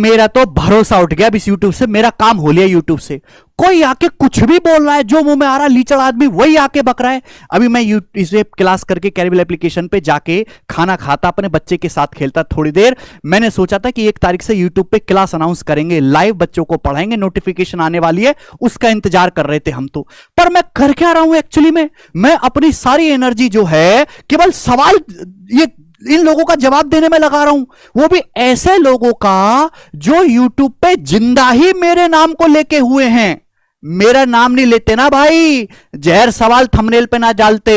मेरा तो भरोसा उठ गया अब इस यूट्यूब से, मेरा काम हो लिया यूट्यूब से। कोई आके कुछ भी बोल रहा है, जो मुंह में आ रहा लीचड़ आदमी वही आके बक रहा है। अभी मैं इसे क्लास करके कैरिबल एप्लीकेशन पे जाके खाना खाता, अपने बच्चे के साथ खेलता थोड़ी देर। मैंने सोचा था कि 1 तारीख से यूट्यूब पे क्लास अनाउंस करेंगे, लाइव बच्चों को पढ़ाएंगे, नोटिफिकेशन आने वाली है, उसका इंतजार कर रहे थे हम तो। पर मैं कर क्या रहा हूं एक्चुअली में, मैं अपनी सारी एनर्जी जो है केवल सवाल ये इन लोगों का जवाब देने में लगा रहा हूं, वो भी ऐसे लोगों का जो यूट्यूब पे जिंदा ही मेरे नाम को लेके हुए हैं। मेरा नाम नहीं लेते ना भाई, जहर सवाल थंबनेल पे ना डालते,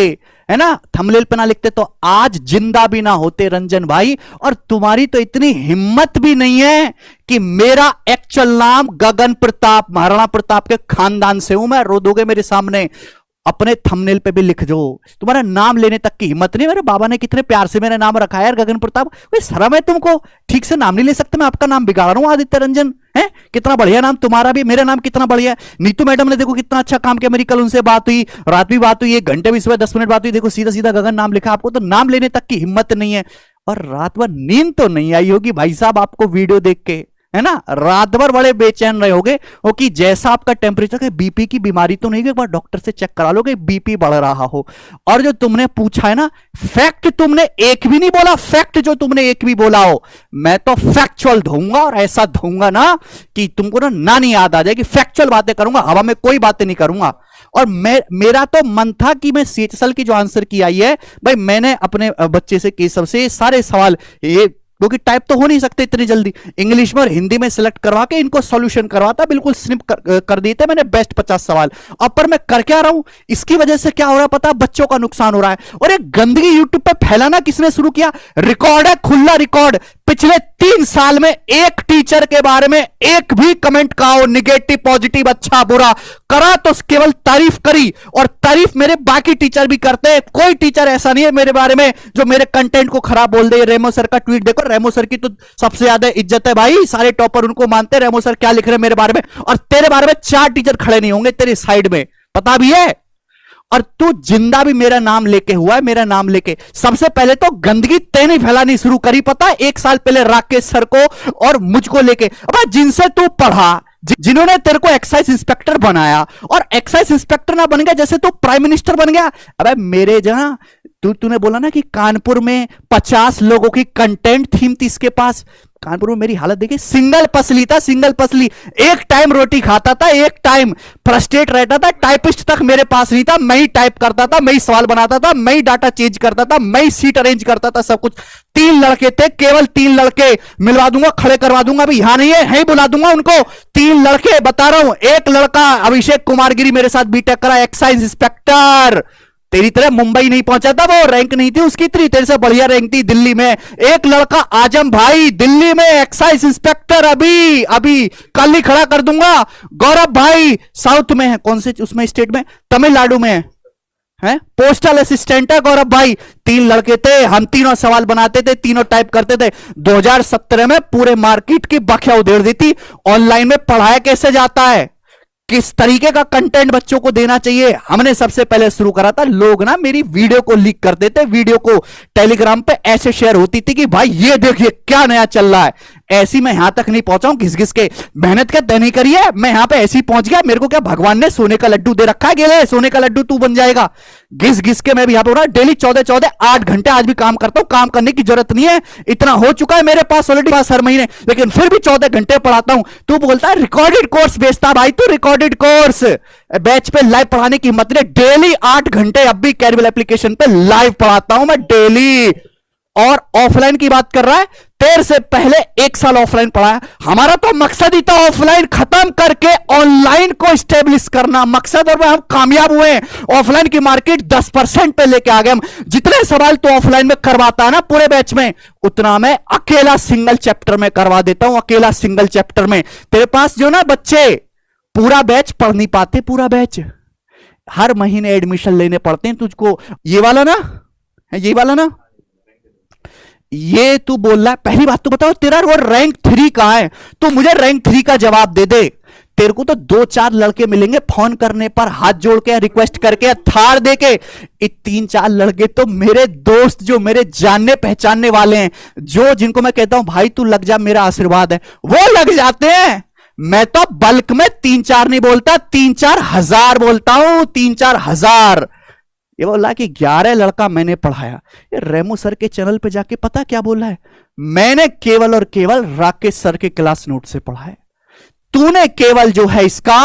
है ना, थंबनेल पे ना लिखते तो आज जिंदा भी ना होते रंजन भाई। और तुम्हारी तो इतनी हिम्मत भी नहीं है कि मेरा एक्चुअल नाम गगन प्रताप, महाराणा प्रताप के खानदान से हूं मैं, रो दोगे मेरे सामने, अपने थंबनेल पे भी लिख दो। तुम्हारा नाम लेने तक की हिम्मत नहीं। मेरे बाबा ने कितने प्यार से मेरा नाम रखा है यार, गगन प्रताप, कोई शर्म है तुमको? ठीक से नाम नहीं ले सकते? मैं आपका नाम बिगाड़ रहा हूं आदित्य रंजन, है कितना बढ़िया नाम तुम्हारा भी, मेरा नाम कितना बढ़िया है। नीतू मैडम ने देखो कितना अच्छा काम किया, मेरी कल उनसे बात हुई, रात भी बात हुई, 1 घंटे भी सुबह 10 मिनट बात हुई, देखो सीधा सीधा गगन नाम लिखा। आपको तो नाम लेने तक की हिम्मत नहीं है। और रात भर नींद तो नहीं आई होगी भाई साहब आपको वीडियो देख के, है ना, रात भर बड़े बेचैन रहे होगे वो कि जैसा आपका टेम्परेचर है, बीपी की बीमारी तो नहीं, एक बार डॉक्टर से चेक करा लोगे बीपी बढ़ रहा हो। और जो तुमने पूछा है ना, फैक्ट तुमने एक भी नहीं बोला, फैक्ट जो तुमने एक भी बोला हो, मैं तो फैक्चुअल दूंगा और ऐसा दूंगा ना कि तुमको ना नानी याद आ जाएगी। फैक्चुअल बातें करूंगा, हवा में कोई बातें नहीं करूंगा। और मेरा तो मन था कि मैं सीएचएसएल की जो आंसर की आई है भाई, मैंने अपने बच्चे से केशव से सारे सवाल, ये क्योंकि टाइप तो हो नहीं सकते इतनी जल्दी, इंग्लिश में और हिंदी में सिलेक्ट करवा के इनको सॉल्यूशन करवाता, बिल्कुल स्निप कर देते मैंने बेस्ट 50 सवाल। अब पर मैं कर क्या रहा हूं, इसकी वजह से क्या हो रहा है पता, बच्चों का नुकसान हो रहा है। और एक गंदगी यूट्यूब पे फैलाना किसने शुरू किया? रिकॉर्ड है, खुला रिकॉर्ड, पिछले 3 साल में एक टीचर के बारे में एक भी कमेंट का हो, निगेटिव पॉजिटिव अच्छा बुरा करा तो केवल तारीफ करी, और तारीफ मेरे बाकी टीचर भी करते हैं। कोई टीचर ऐसा नहीं है मेरे बारे में जो मेरे कंटेंट को खराब बोल दे। रेमो सर का ट्वीट देखो, रेमो सर की तो सबसे ज्यादा इज्जत है भाई, सारे टॉपर उनको मानते हैं। रेमो सर क्या लिख रहे हैं मेरे बारे में, और तेरे बारे में 4 टीचर खड़े नहीं होंगे तेरे साइड में, पता भी है। और तू जिंदा भी मेरा नाम लेके हुआ है, मेरा नाम लेके। सबसे पहले तो गंदगी तेने फैलानी शुरू करी पता, 1 साल पहले राकेश सर को और मुझको लेके। अब जिनसे तू पढ़ा, जिन्होंने तेरे को एक्साइज इंस्पेक्टर बनाया, और एक्साइज इंस्पेक्टर ना बन गया जैसे तू प्राइम मिनिस्टर बन गया। अबे मेरे जहां तूने बोला ना कि कानपुर में 50 लोगों की कंटेंट थीम थी इसके पास। कानपुर में मेरी हालत देखिए, सिंगल पसली था, सिंगल पसली, एक टाइम रोटी खाता था, एक टाइम फ्रस्ट्रेट रहता था, टाइपिस्ट तक मेरे पास नहीं था, मैं ही टाइप करता था, मैं ही सवाल बनाता था, मैं ही डाटा चेंज करता था, मैं ही सीट अरेंज करता था, सब कुछ। 3 लड़के थे, केवल 3 लड़के, मिलवा दूंगा, खड़े करवा दूंगा, अभी यहां नहीं है बुला दूंगा उनको। 3 लड़के बता रहा हूं, एक लड़का अभिषेक कुमार गिरी मेरे साथ बीटेक करा, एक्साइज इंस्पेक्टर, तेरी तरह मुंबई नहीं पहुंचा था वो, रैंक नहीं थी उसकी इतनी, तेरे से बढ़िया रैंक थी दिल्ली में। एक लड़का आजम भाई दिल्ली में एक्साइज इंस्पेक्टर, अभी कल ही खड़ा कर दूंगा। गौरव भाई साउथ में है, कौन से उसमें स्टेट में, तमिलनाडु में है, पोस्टल असिस्टेंट है गौरव भाई। 3 लड़के थे, हम तीनों सवाल बनाते थे, तीनों टाइप करते थे। 2017 में पूरे मार्केट की बखिया उधेड़ दी थी, ऑनलाइन में पढ़ाया कैसे जाता है, किस तरीके का कंटेंट बच्चों को देना चाहिए, हमने सबसे पहले शुरू करा था। लोग ना मेरी वीडियो को लीक कर देते, वीडियो को टेलीग्राम पे ऐसे शेयर होती थी कि भाई ये देखिए क्या नया चल रहा है। ऐसी मैं यहां तक नहीं पहुंचा हूं घिस घिस के, मेहनत क्या नहीं करी है, मैं यहां पे ऐसी पहुंच गया। मेरे को क्या भगवान ने सोने का लड्डू दे रखा है, गेले सोने का लड्डू तू बन जाएगा। घिस घिस के मैं भी यहां पे हो रहा, डेली 14 8 घंटे आज भी काम करता हूं, काम करने की जरूरत नहीं है, इतना हो चुका है मेरे पास ऑलरेडी पास हर महीने, लेकिन फिर भी 14 घंटे पढ़ाता हूं। तू बोलता है रिकॉर्डेड कोर्स बेचता भाई, तू रिकॉर्डेड कोर्स बैच पे लाइव पढ़ाने की हिम्मत नहीं। डेली 8 घंटे अब भी कैरिबल एप्लीकेशन पे लाइव पढ़ाता हूं मैं डेली। और ऑफलाइन की बात कर रहा है, तेरे से पहले 1 साल ऑफलाइन पढ़ाया। हमारा तो मकसद ही था ऑफलाइन खत्म करके ऑनलाइन को स्टेब्लिश करना, मकसद, और हम कामयाब हुए। ऑफलाइन की मार्केट 10% पे लेके आ गए हम। जितने सवाल तो ऑफलाइन में करवाता है ना पूरे बैच में, उतना मैं अकेला सिंगल चैप्टर में करवा देता हूं, अकेला सिंगल चैप्टर में। तेरे पास जो ना बच्चे पूरा बैच पढ़ नहीं पाते, पूरा बैच हर महीने एडमिशन लेने पड़ते हैं तुझको। ये वाला ना, ये वाला ना, ये तू बोल रहा है। पहली बात तो बताओ तेरा वो रैंक 3 कहां है, तू मुझे रैंक 3 का जवाब दे दे। तेरे को तो 2-4 लड़के मिलेंगे फोन करने पर हाथ जोड़ के रिक्वेस्ट करके थार दे के। 3-4 लड़के तो मेरे दोस्त जो मेरे जानने पहचानने वाले हैं, जो जिनको मैं कहता हूं भाई तू लग जा मेरा आशीर्वाद है, वो लग जाते हैं। मैं तो बल्क में 3-4 नहीं बोलता, 3-4 हजार बोलता हूं, 3-4 हजार। ये बोला कि 11 लड़का मैंने पढ़ाया। ये रेमो सर के चैनल पे जाके पता क्या बोला है, मैंने केवल और केवल राकेश सर के क्लास नोट से पढ़ा है। तूने केवल जो है इसका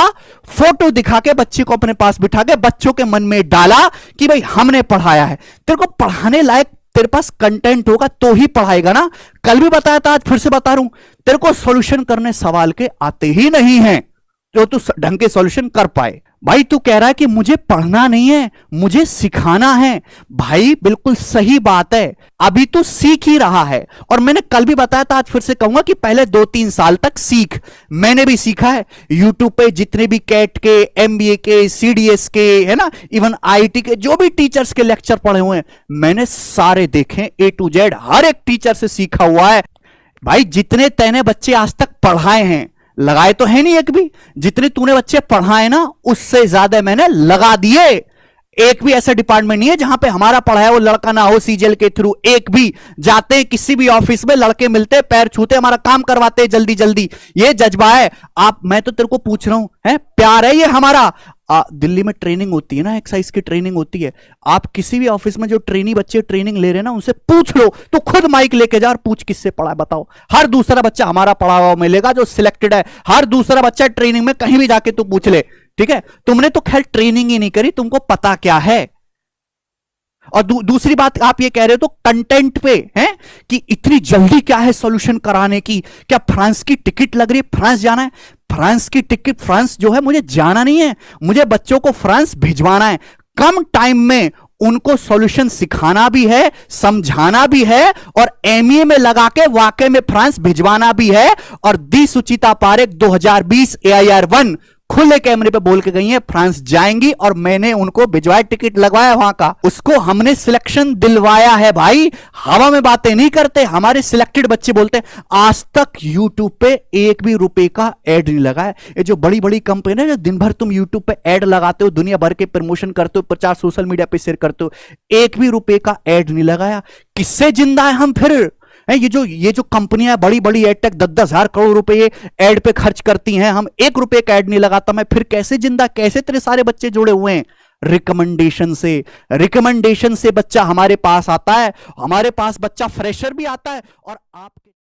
फोटो दिखा के बच्चे को अपने पास बिठा के बच्चों के मन में डाला कि भाई हमने पढ़ाया है। तेरे को पढ़ाने लायक तेरे पास कंटेंट होगा तो ही पढ़ाएगा ना। कल भी बताया था, आज फिर से बता रहा हूं, तेरे को सॉल्यूशन करने सवाल के आते ही नहीं है जो तू ढंग के सॉल्यूशन कर पाए। भाई तू कह रहा है कि मुझे पढ़ना नहीं है, मुझे सिखाना है। भाई बिल्कुल सही बात है, अभी तू सीख ही रहा है। और मैंने कल भी बताया था, आज फिर से कहूंगा कि पहले 2-3 साल तक सीख। मैंने भी सीखा है यूट्यूब पे, जितने भी कैट के, एमबीए के, सीडीएस के, है ना, इवन आईटी के जो भी टीचर्स के लेक्चर पढ़े हुए हैं मैंने सारे देखे, A to Z हर एक टीचर से सीखा हुआ है। भाई जितने तैने बच्चे आज तक पढ़ाए हैं, लगाए तो है नहीं एक भी, जितने तूने बच्चे पढ़ाए ना उससे ज्यादा मैंने लगा दिए। एक भी ऐसा डिपार्टमेंट नहीं है जहां पे हमारा पढ़ाया वो लड़का ना हो सीजीएल के थ्रू। एक भी जाते हैं किसी भी ऑफिस में, लड़के मिलते, पैर छूते, हमारा काम करवाते जल्दी जल्दी। ये जज्बा है। आप, मैं तो तेरे को पूछ रहा हूं, है प्यार है ये हमारा। दिल्ली में ट्रेनिंग होती है ना, एक्साइज की ट्रेनिंग होती है। आप किसी भी ऑफिस में जो ट्रेनी बच्चे ट्रेनिंग ले रहे हैं ना, उनसे पूछ लो, तो खुद माइक लेके जा और पूछ किससे पढ़ा है बताओ। हर दूसरा बच्चा हमारा पढ़ा हुआ मिलेगा जो सिलेक्टेड है। हर दूसरा बच्चा ट्रेनिंग में कहीं भी जाके तू पूछ ले, ठीक है। तुमने तो खैर ट्रेनिंग ही नहीं करी, तुमको पता क्या है। और दूसरी बात आप ये कह रहे हो तो कंटेंट पे है कि इतनी जल्दी क्या है सॉल्यूशन कराने की, क्या फ्रांस की टिकट लग रही है, फ्रांस जाना है। फ्रांस की टिकट, फ्रांस जो है मुझे जाना नहीं है, मुझे बच्चों को फ्रांस भिजवाना है। कम टाइम में उनको सॉल्यूशन सिखाना भी है, समझाना भी है, और एमईए में लगा के वाकई में फ्रांस भिजवाना भी है। और दी सुचिता पारेख 2020 AIR1 खुले कैमरे पे बोल के गई है फ्रांस जाएंगी, और मैंने उनको भिजवाया, टिकट लगवाया वहां का, उसको हमने सिलेक्शन दिलवाया है। भाई हवा में बातें नहीं करते, हमारे सिलेक्टेड बच्चे बोलते हैं। आज तक यूट्यूब पे एक भी रुपए का एड नहीं लगा है। ये जो बड़ी बड़ी कंपनी है, जो दिन भर तुम यूट्यूब पे एड लगाते हो, दुनिया भर के प्रमोशन करते हो, प्रचार सोशल मीडिया पे शेयर करते हो, एक भी रुपए का एड नहीं लगाया। किससे जिंदा है हम फिर? ये जो कंपनियां बड़ी बड़ी एडटेक 10-10 हजार करोड़ रुपए एड पे खर्च करती हैं, हम 1 रुपए का एड नहीं लगाता, मैं फिर कैसे जिंदा, कैसे तेरे सारे बच्चे जुड़े हुए हैं? रिकमेंडेशन से बच्चा हमारे पास आता है, हमारे पास बच्चा फ्रेशर भी आता है। और आपके